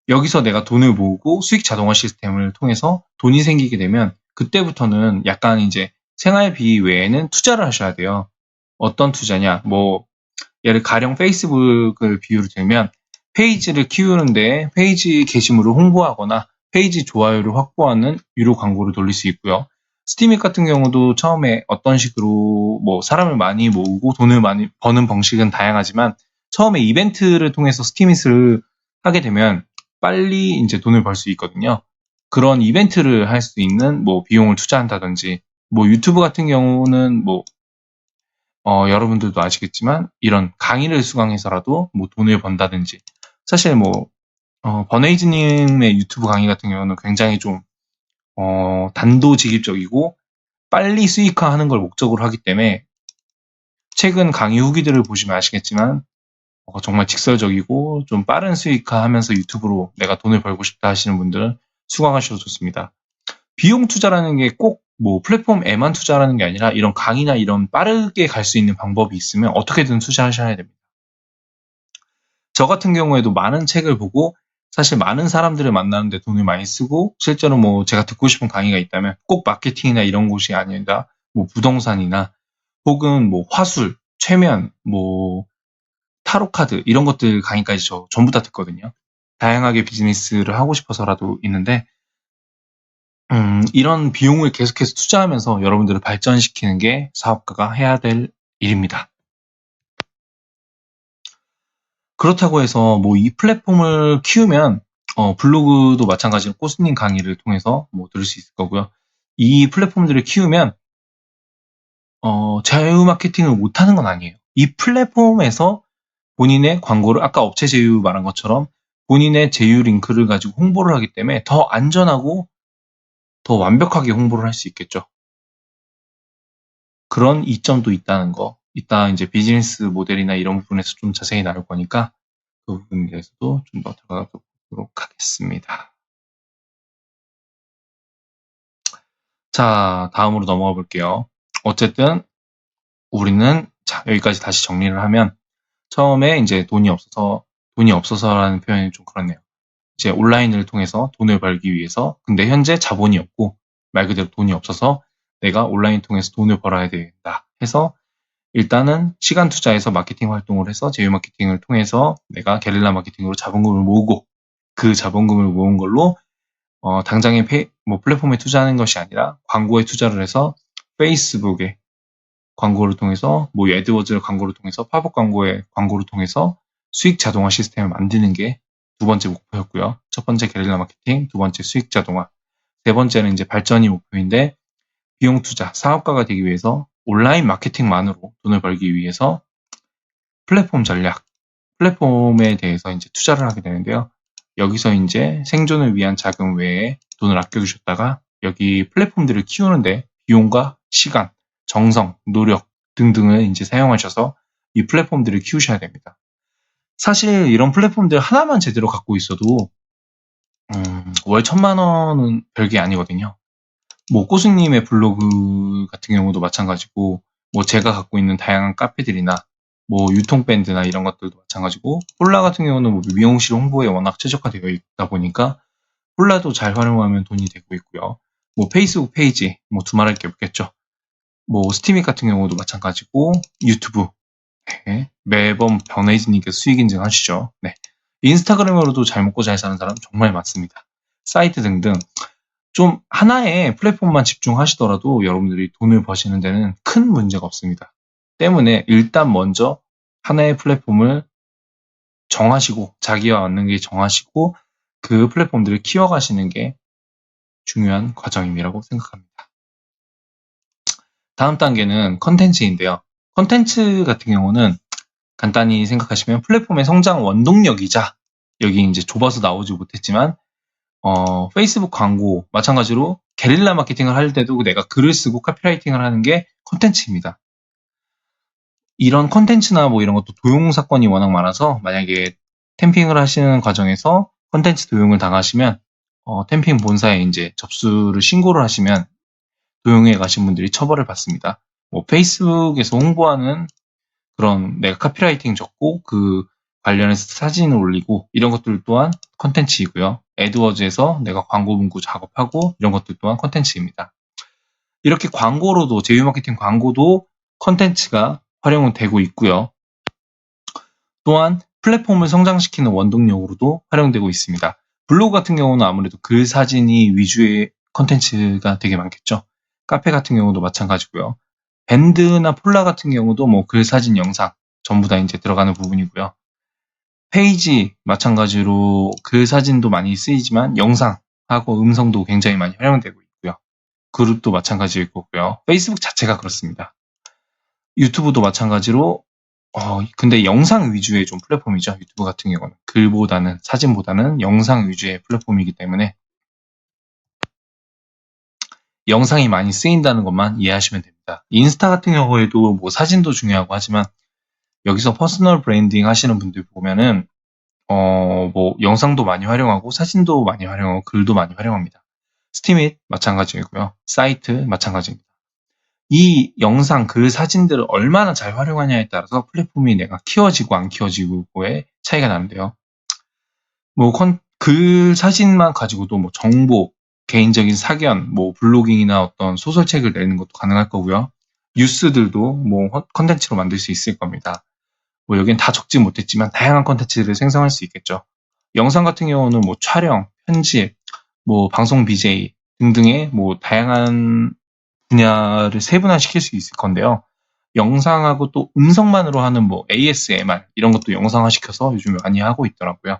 여기서 내가 돈을 모으고 수익 자동화 시스템을 통해서 돈이 생기게 되면 그때부터는 약간 이제 생활비 외에는 투자를 하셔야 돼요. 어떤 투자냐? 뭐 예를 가령 페이스북을 비유로 들면 페이지를 키우는데 페이지 게시물을 홍보하거나 페이지 좋아요를 확보하는 유료 광고를 돌릴 수 있고요. 스티밋 같은 경우도 처음에 어떤 식으로 뭐 사람을 많이 모으고 돈을 많이 버는 방식은 다양하지만 처음에 이벤트를 통해서 스티밋을 하게 되면 빨리 이제 돈을 벌 수 있거든요. 그런 이벤트를 할 수 있는 뭐 비용을 투자한다든지 뭐 유튜브 같은 경우는 뭐 여러분들도 아시겠지만 이런 강의를 수강해서라도 뭐 돈을 번다든지 사실 뭐 버네이즈님의 유튜브 강의 같은 경우는 굉장히 좀 단도직입적이고 빨리 수익화하는 걸 목적으로 하기 때문에 최근 강의 후기들을 보시면 아시겠지만 정말 직설적이고 좀 빠른 수익화하면서 유튜브로 내가 돈을 벌고 싶다 하시는 분들은 수강하셔도 좋습니다. 비용 투자라는 게 꼭 뭐 플랫폼에만 투자하는 게 아니라 이런 강의나 이런 빠르게 갈 수 있는 방법이 있으면 어떻게든 투자하셔야 됩니다. 저 같은 경우에도 많은 책을 보고 사실 많은 사람들을 만나는데 돈을 많이 쓰고 실제로 뭐 제가 듣고 싶은 강의가 있다면 꼭 마케팅이나 이런 곳이 아니라 뭐 부동산이나 혹은 뭐 화술, 최면, 뭐 타로 카드 이런 것들 강의까지 저 전부 다 듣거든요. 다양하게 비즈니스를 하고 싶어서라도 있는데 이런 비용을 계속해서 투자하면서 여러분들을 발전시키는 게 사업가가 해야 될 일입니다. 그렇다고 해서 뭐 이 플랫폼을 키우면 블로그도 마찬가지로 꼬스님 강의를 통해서 뭐 들을 수 있을 거고요. 이 플랫폼들을 키우면 자유 마케팅을 못하는 건 아니에요. 이 플랫폼에서 본인의 광고를 아까 업체 제휴 말한 것처럼 본인의 제휴 링크를 가지고 홍보를 하기 때문에 더 안전하고 더 완벽하게 홍보를 할 수 있겠죠. 그런 이점도 있다는 거. 이따 이제 비즈니스 모델이나 이런 부분에서 좀 자세히 나눌 거니까 그 부분에 대해서도 좀 더 들어가 보도록 하겠습니다. 자, 다음으로 넘어가 볼게요. 어쨌든 우리는 자, 여기까지 다시 정리를 하면 처음에 이제 돈이 없어서라는 표현이 좀 그렇네요. 이제 온라인을 통해서 돈을 벌기 위해서 근데 현재 자본이 없고 말 그대로 돈이 없어서 내가 온라인 통해서 돈을 벌어야 된다 해서 일단은 시간 투자해서 마케팅 활동을 해서 제휴 마케팅을 통해서 내가 게릴라 마케팅으로 자본금을 모으고 그 자본금을 모은 걸로 당장에 뭐 플랫폼에 투자하는 것이 아니라 광고에 투자를 해서 페이스북에 광고를 통해서 뭐 애드워즈 광고를 통해서 팝업 광고를 통해서 수익 자동화 시스템을 만드는 게 두 번째 목표였고요. 첫 번째 게릴라 마케팅, 두 번째 수익 자동화, 세 번째는 이제 발전이 목표인데 비용 투자, 사업가가 되기 위해서 온라인 마케팅만으로 돈을 벌기 위해서 플랫폼 전략, 플랫폼에 대해서 이제 투자를 하게 되는데요. 여기서 이제 생존을 위한 자금 외에 돈을 아껴두셨다가 여기 플랫폼들을 키우는데 비용과 시간, 정성, 노력 등등을 이제 사용하셔서 이 플랫폼들을 키우셔야 됩니다. 사실 이런 플랫폼들 하나만 제대로 갖고 있어도 월 1,000만 원은 별게 아니거든요. 뭐 꼬수님의 블로그 같은 경우도 마찬가지고 뭐 제가 갖고 있는 다양한 카페들이나 뭐 유통밴드나 이런 것들도 마찬가지고 폴라 같은 경우는 뭐 미용실 홍보에 워낙 최적화되어 있다 보니까 폴라도 잘 활용하면 돈이 되고 있고요. 뭐 페이스북 페이지 뭐 두말할 게 없겠죠. 뭐 스티밋 같은 경우도 마찬가지고 유튜브 네, 매번 변해지니까 수익 인증하시죠. 네. 인스타그램으로도 잘 먹고 잘 사는 사람 정말 많습니다. 사이트 등등 좀 하나의 플랫폼만 집중하시더라도 여러분들이 돈을 버시는 데는 큰 문제가 없습니다. 때문에 일단 먼저 하나의 플랫폼을 정하시고 자기와 맞는 게 정하시고 그 플랫폼들을 키워가시는 게 중요한 과정이라고 생각합니다. 다음 단계는 컨텐츠인데요. 컨텐츠 같은 경우는 간단히 생각하시면 플랫폼의 성장 원동력이자 여기 이제 좁아서 나오지 못했지만 페이스북 광고 마찬가지로 게릴라 마케팅을 할 때도 내가 글을 쓰고 카피라이팅을 하는 게 컨텐츠입니다. 이런 컨텐츠나 뭐 이런 것도 도용 사건이 워낙 많아서 만약에 템핑을 하시는 과정에서 컨텐츠 도용을 당하시면 템핑 본사에 이제 접수를 신고를 하시면 도용해 가신 분들이 처벌을 받습니다. 뭐 페이스북에서 홍보하는 그런 내가 카피라이팅 적고 그 관련해서 사진을 올리고 이런 것들 또한 컨텐츠이고요. 애드워즈에서 내가 광고 문구 작업하고 이런 것들 또한 컨텐츠입니다. 이렇게 광고로도 제휴 마케팅 광고도 컨텐츠가 활용은 되고 있고요. 또한 플랫폼을 성장시키는 원동력으로도 활용되고 있습니다. 블로그 같은 경우는 아무래도 글 사진이 위주의 컨텐츠가 되게 많겠죠. 카페 같은 경우도 마찬가지고요. 밴드나 폴라 같은 경우도 뭐 글, 사진, 영상 전부 다 이제 들어가는 부분이고요. 페이지 마찬가지로 글, 사진도 많이 쓰이지만 영상하고 음성도 굉장히 많이 활용되고 있고요. 그룹도 마찬가지일 거고요. 페이스북 자체가 그렇습니다. 유튜브도 마찬가지로 근데 영상 위주의 좀 플랫폼이죠. 유튜브 같은 경우는 글보다는 사진보다는 영상 위주의 플랫폼이기 때문에 영상이 많이 쓰인다는 것만 이해하시면 됩니다. 인스타 같은 경우에도 뭐 사진도 중요하고 하지만 여기서 퍼스널 브랜딩 하시는 분들 보면은 뭐 영상도 많이 활용하고 사진도 많이 활용하고 글도 많이 활용합니다. 스팀잇 마찬가지이고요. 사이트 마찬가지입니다. 이 영상, 글, 사진들을 얼마나 잘 활용하냐에 따라서 플랫폼이 내가 키워지고 안 키워지고의 차이가 나는데요. 뭐 글, 사진만 가지고도 뭐 정보, 개인적인 사견, 뭐 블로깅이나 어떤 소설책을 내는 것도 가능할 거고요. 뉴스들도 뭐 컨텐츠로 만들 수 있을 겁니다. 뭐 여긴 다 적지 못했지만 다양한 컨텐츠를 생성할 수 있겠죠. 영상 같은 경우는 뭐 촬영, 편집, 뭐 방송 BJ 등등의 뭐 다양한 분야를 세분화시킬 수 있을 건데요. 영상하고 또 음성만으로 하는 뭐 ASMR 이런 것도 영상화시켜서 요즘 많이 하고 있더라고요.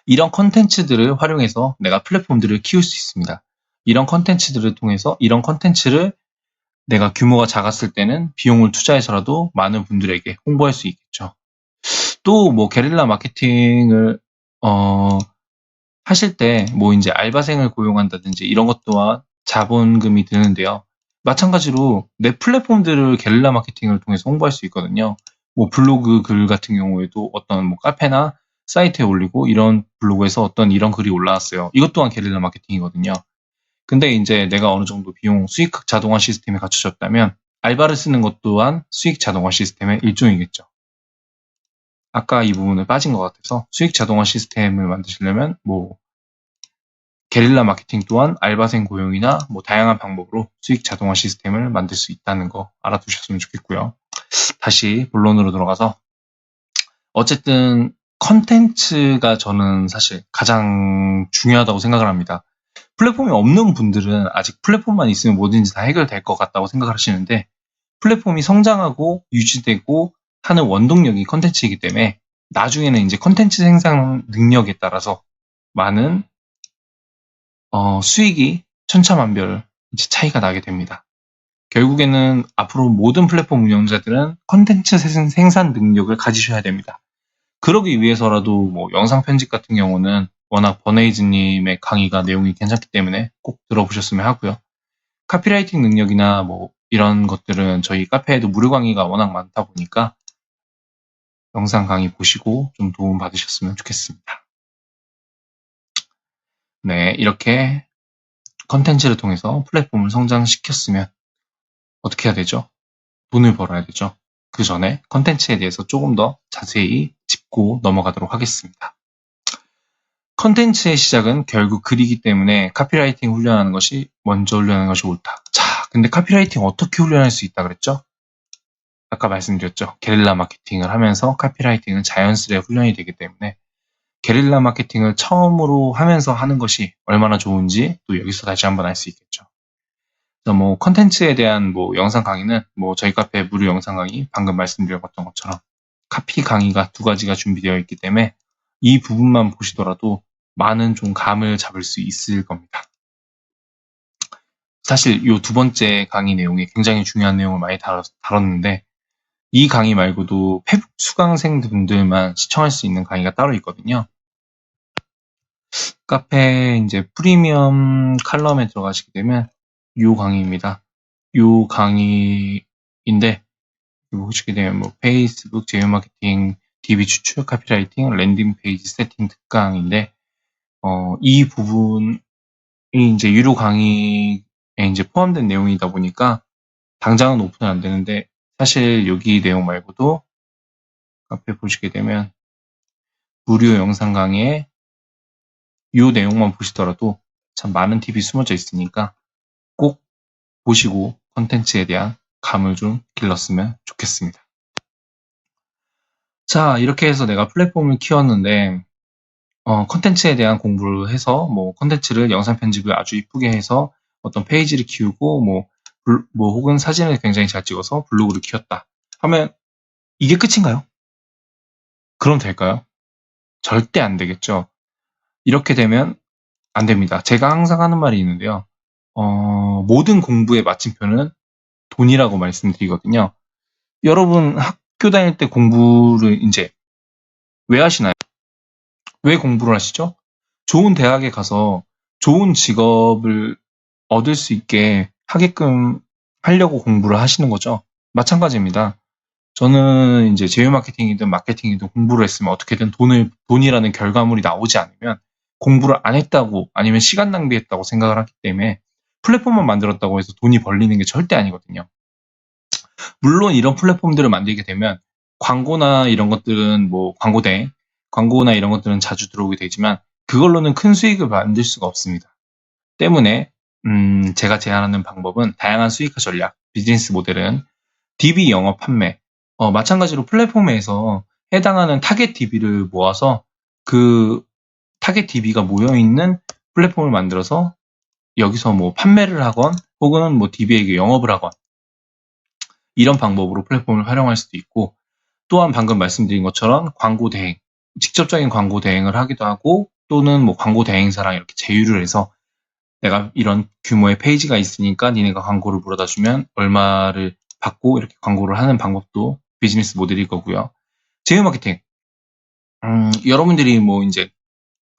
이런 컨텐츠들을 활용해서 내가 플랫폼들을 키울 수 있습니다. 이런 컨텐츠들을 통해서 이런 컨텐츠를 내가 규모가 작았을 때는 비용을 투자해서라도 많은 분들에게 홍보할 수 있겠죠. 또 뭐 게릴라 마케팅을 하실 때 뭐 이제 알바생을 고용한다든지 이런 것 또한 자본금이 드는데요. 마찬가지로 내 플랫폼들을 게릴라 마케팅을 통해서 홍보할 수 있거든요. 뭐 블로그 글 같은 경우에도 어떤 뭐 카페나 사이트에 올리고 이런 블로그에서 어떤 이런 글이 올라왔어요. 이것 또한 게릴라 마케팅이거든요. 근데 이제 내가 어느 정도 비용 수익 자동화 시스템이 갖춰졌다면 알바를 쓰는 것 또한 수익 자동화 시스템의 일종이겠죠. 아까 이 부분을 빠진 것 같아서 수익 자동화 시스템을 만드시려면 뭐 게릴라 마케팅 또한 알바생 고용이나 뭐 다양한 방법으로 수익 자동화 시스템을 만들 수 있다는 거 알아두셨으면 좋겠고요. 다시 본론으로 들어가서 어쨌든 컨텐츠가 저는 사실 가장 중요하다고 생각을 합니다. 플랫폼이 없는 분들은 아직 플랫폼만 있으면 뭐든지 다 해결될 것 같다고 생각을 하시는데 플랫폼이 성장하고 유지되고 하는 원동력이 컨텐츠이기 때문에 나중에는 이제 컨텐츠 생산 능력에 따라서 많은 수익이 천차만별 이제 차이가 나게 됩니다. 결국에는 앞으로 모든 플랫폼 운영자들은 컨텐츠 생산 능력을 가지셔야 됩니다. 그러기 위해서라도 뭐 영상 편집 같은 경우는 워낙 버네이즈님의 강의가 내용이 괜찮기 때문에 꼭 들어보셨으면 하고요. 카피라이팅 능력이나 뭐 이런 것들은 저희 카페에도 무료 강의가 워낙 많다 보니까 영상 강의 보시고 좀 도움 받으셨으면 좋겠습니다. 네, 이렇게 컨텐츠를 통해서 플랫폼을 성장시켰으면 어떻게 해야 되죠? 돈을 벌어야 되죠. 그 전에 컨텐츠에 대해서 조금 더 자세히 짚고 넘어가도록 하겠습니다. 컨텐츠의 시작은 결국 글이기 때문에 카피라이팅 훈련하는 것이 먼저 훈련하는 것이 옳다. 자, 근데 카피라이팅 어떻게 훈련할 수 있다 그랬죠? 아까 말씀드렸죠. 게릴라 마케팅을 하면서 카피라이팅은 자연스레 훈련이 되기 때문에 게릴라 마케팅을 처음으로 하면서 하는 것이 얼마나 좋은지 또 여기서 다시 한번 알 수 있겠죠. 그래서 뭐 컨텐츠에 대한 뭐 영상 강의는 뭐 저희 카페 무료 영상 강의 방금 말씀드렸던 것처럼 카피 강의가 2가지가 준비되어 있기 때문에 이 부분만 보시더라도 많은 좀 감을 잡을 수 있을 겁니다. 사실 이 2번째 강의 내용에 굉장히 중요한 내용을 많이 다뤘는데 이 강의 말고도 페북 수강생분들만 시청할 수 있는 강의가 따로 있거든요. 카페 이제 프리미엄 칼럼에 들어가시게 되면 이 강의입니다. 이 강의인데 보시게 되면 뭐 페이스북 제휴 마케팅, DB 추출, 카피라이팅, 랜딩 페이지 세팅 특강인데 이 부분이 이제 유료 강의에 이제 포함된 내용이다 보니까 당장은 오픈은 안 되는데 사실 여기 내용 말고도 카페 보시게 되면 무료 영상 강의에 이 내용만 보시더라도 참 많은 팁이 숨어져 있으니까 꼭 보시고 컨텐츠에 대한 감을 좀 길렀으면 좋겠습니다. 자, 이렇게 해서 내가 플랫폼을 키웠는데 컨텐츠에 대한 공부를 해서 뭐 컨텐츠를 영상 편집을 아주 이쁘게 해서 어떤 페이지를 키우고 뭐 혹은 사진을 굉장히 잘 찍어서 블로그를 키웠다 하면 이게 끝인가요? 그럼 될까요? 절대 안 되겠죠. 이렇게 되면 안 됩니다. 제가 항상 하는 말이 있는데요. 모든 공부의 마침표는 돈이라고 말씀드리거든요. 여러분 학교 다닐 때 공부를 이제 왜 하시나요? 왜 공부를 하시죠? 좋은 대학에 가서 좋은 직업을 얻을 수 있게 하게끔 하려고 공부를 하시는 거죠. 마찬가지입니다. 저는 이제 제휴 마케팅이든 마케팅이든 공부를 했으면 어떻게든 돈이라는 결과물이 나오지 않으면 공부를 안 했다고 아니면 시간 낭비했다고 생각을 하기 때문에 플랫폼만 만들었다고 해서 돈이 벌리는 게 절대 아니거든요. 물론 이런 플랫폼들을 만들게 되면 광고나 이런 것들은 뭐 광고나 이런 것들은 자주 들어오게 되지만 그걸로는 큰 수익을 만들 수가 없습니다. 때문에 제가 제안하는 방법은 다양한 수익화 전략, 비즈니스 모델은 DB 영업 판매, 마찬가지로 플랫폼에서 해당하는 타겟 DB를 모아서 그 타겟 DB가 모여있는 플랫폼을 만들어서 여기서 뭐 판매를 하건 혹은 뭐 DB에게 영업을 하건 이런 방법으로 플랫폼을 활용할 수도 있고 또한 방금 말씀드린 것처럼 광고 대행, 직접적인 광고 대행을 하기도 하고 또는 뭐 광고 대행사랑 이렇게 제휴를 해서 내가 이런 규모의 페이지가 있으니까 니네가 광고를 물어다 주면 얼마를 받고 이렇게 광고를 하는 방법도 비즈니스 모델일 거고요. 제휴 마케팅. 여러분들이 뭐 이제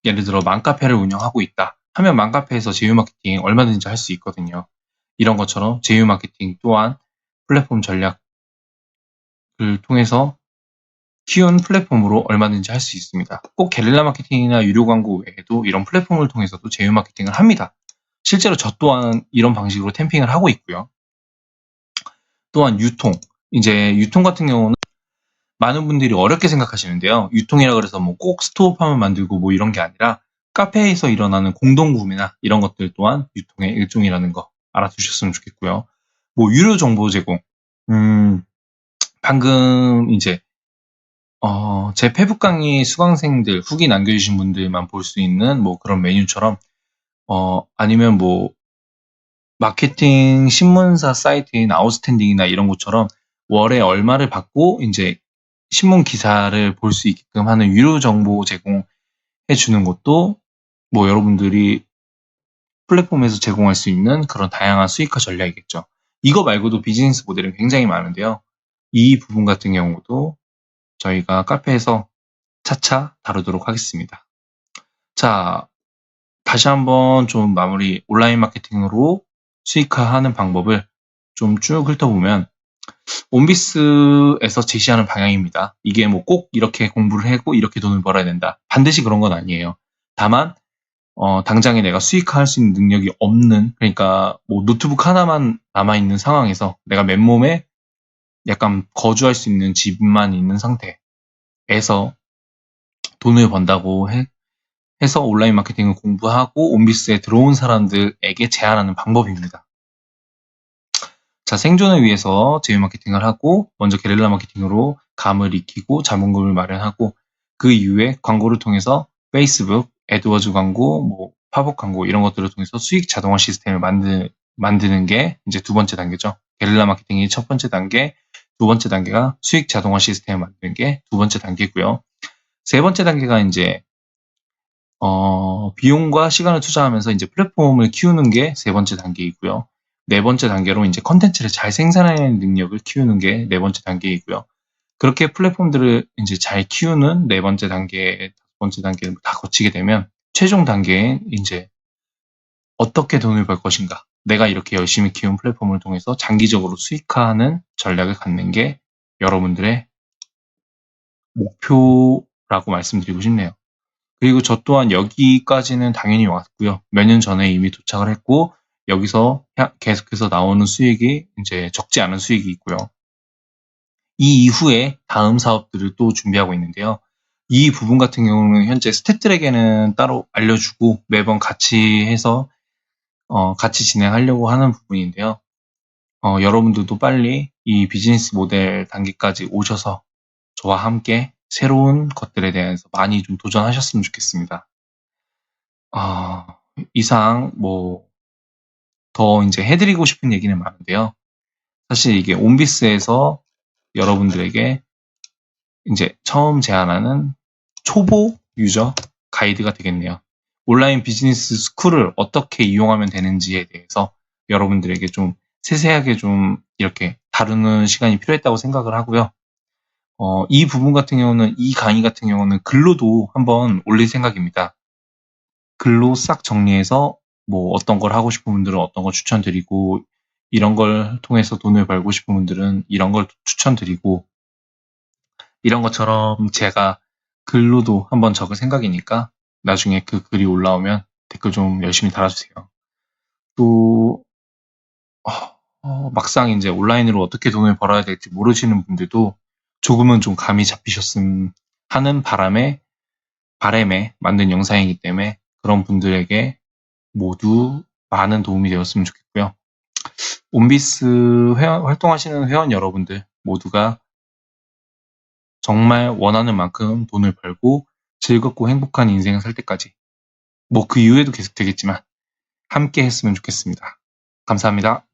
예를 들어 맘카페를 운영하고 있다 하면 맘카페에서 제휴 마케팅 얼마든지 할 수 있거든요. 이런 것처럼 제휴 마케팅 또한 플랫폼 전략을 통해서 키운 플랫폼으로 얼마든지 할 수 있습니다. 꼭 게릴라 마케팅이나 유료 광고 외에도 이런 플랫폼을 통해서도 제휴 마케팅을 합니다. 실제로 저 또한 이런 방식으로 템핑을 하고 있고요. 또한 유통. 이제 유통 같은 경우는 많은 분들이 어렵게 생각하시는데요. 유통이라 그래서 뭐 꼭 스토어팜을 만들고 뭐 이런 게 아니라 카페에서 일어나는 공동구매나 이런 것들 또한 유통의 일종이라는 거 알아두셨으면 좋겠고요. 뭐 유료 정보 제공. 방금 이제 제 페북 강의 수강생들 후기 남겨주신 분들만 볼 수 있는 뭐 그런 메뉴처럼 아니면 뭐 마케팅 신문사 사이트인 아웃스탠딩이나 이런 것처럼 월에 얼마를 받고 이제 신문 기사를 볼 수 있게끔 하는 유료 정보 제공해 주는 것도 뭐 여러분들이 플랫폼에서 제공할 수 있는 그런 다양한 수익화 전략이겠죠. 이거 말고도 비즈니스 모델은 굉장히 많은데요. 이 부분 같은 경우도 저희가 카페에서 차차 다루도록 하겠습니다. 자, 다시 한번 좀 마무리 온라인 마케팅으로 수익화하는 방법을 좀 쭉 훑어보면 온비스에서 제시하는 방향입니다. 이게 뭐 꼭 이렇게 공부를 하고 이렇게 돈을 벌어야 된다. 반드시 그런 건 아니에요. 다만 당장에 내가 수익화할 수 있는 능력이 없는 그러니까 뭐 노트북 하나만 남아있는 상황에서 내가 맨몸에 약간 거주할 수 있는 집만 있는 상태에서 돈을 번다고 해서 온라인 마케팅을 공부하고 온비스에 들어온 사람들에게 제안하는 방법입니다. 자, 생존을 위해서 제휴 마케팅을 하고 먼저 게릴라 마케팅으로 감을 익히고 자본금을 마련하고 그 이후에 광고를 통해서 페이스북, 애드워즈 광고, 뭐 팝업 광고 이런 것들을 통해서 수익 자동화 시스템을 만드는 게 이제 두 번째 단계죠. 게릴라 마케팅이 첫 번째 단계, 두 번째 단계가 수익 자동화 시스템을 만드는 게 두 번째 단계고요. 세 번째 단계가 이제 비용과 시간을 투자하면서 이제 플랫폼을 키우는 게 세 번째 단계이고요. 네 번째 단계로 이제 컨텐츠를 잘 생산하는 능력을 키우는 게 네 번째 단계이고요. 그렇게 플랫폼들을 이제 잘 키우는 네 번째 단계, 다섯 번째 단계를 다 거치게 되면 최종 단계에 이제 어떻게 돈을 벌 것인가. 내가 이렇게 열심히 키운 플랫폼을 통해서 장기적으로 수익화하는 전략을 갖는 게 여러분들의 목표라고 말씀드리고 싶네요. 그리고 저 또한 여기까지는 당연히 왔고요. 몇 년 전에 이미 도착을 했고 여기서 계속해서 나오는 수익이 이제 적지 않은 수익이 있고요. 이 이후에 다음 사업들을 또 준비하고 있는데요. 이 부분 같은 경우는 현재 스태프들에게는 따로 알려주고 매번 같이 해서 같이 진행하려고 하는 부분인데요. 여러분들도 빨리 이 비즈니스 모델 단계까지 오셔서 저와 함께 새로운 것들에 대해서 많이 좀 도전하셨으면 좋겠습니다. 이상 더 이제 해드리고 싶은 얘기는 많은데요. 사실 이게 온비스에서 여러분들에게 이제 처음 제안하는 초보 유저 가이드가 되겠네요. 온라인 비즈니스 스쿨을 어떻게 이용하면 되는지에 대해서 여러분들에게 좀 세세하게 좀 이렇게 다루는 시간이 필요했다고 생각을 하고요. 이 부분 같은 경우는, 이 강의 같은 경우는 글로도 한번 올릴 생각입니다. 글로 싹 정리해서 뭐 어떤 걸 하고 싶은 분들은 어떤 걸 추천드리고 이런 걸 통해서 돈을 벌고 싶은 분들은 이런 걸 추천드리고 이런 것처럼 제가 글로도 한번 적을 생각이니까 나중에 그 글이 올라오면 댓글 좀 열심히 달아주세요. 또 막상 이제 온라인으로 어떻게 돈을 벌어야 될지 모르시는 분들도 조금은 좀 감이 잡히셨음 하는 바람에 만든 영상이기 때문에 그런 분들에게 모두 많은 도움이 되었으면 좋겠고요. 온비스 활동하시는 회원 여러분들 모두가 정말 원하는 만큼 돈을 벌고 즐겁고 행복한 인생을 살 때까지 뭐 그 이후에도 계속 되겠지만 함께 했으면 좋겠습니다. 감사합니다.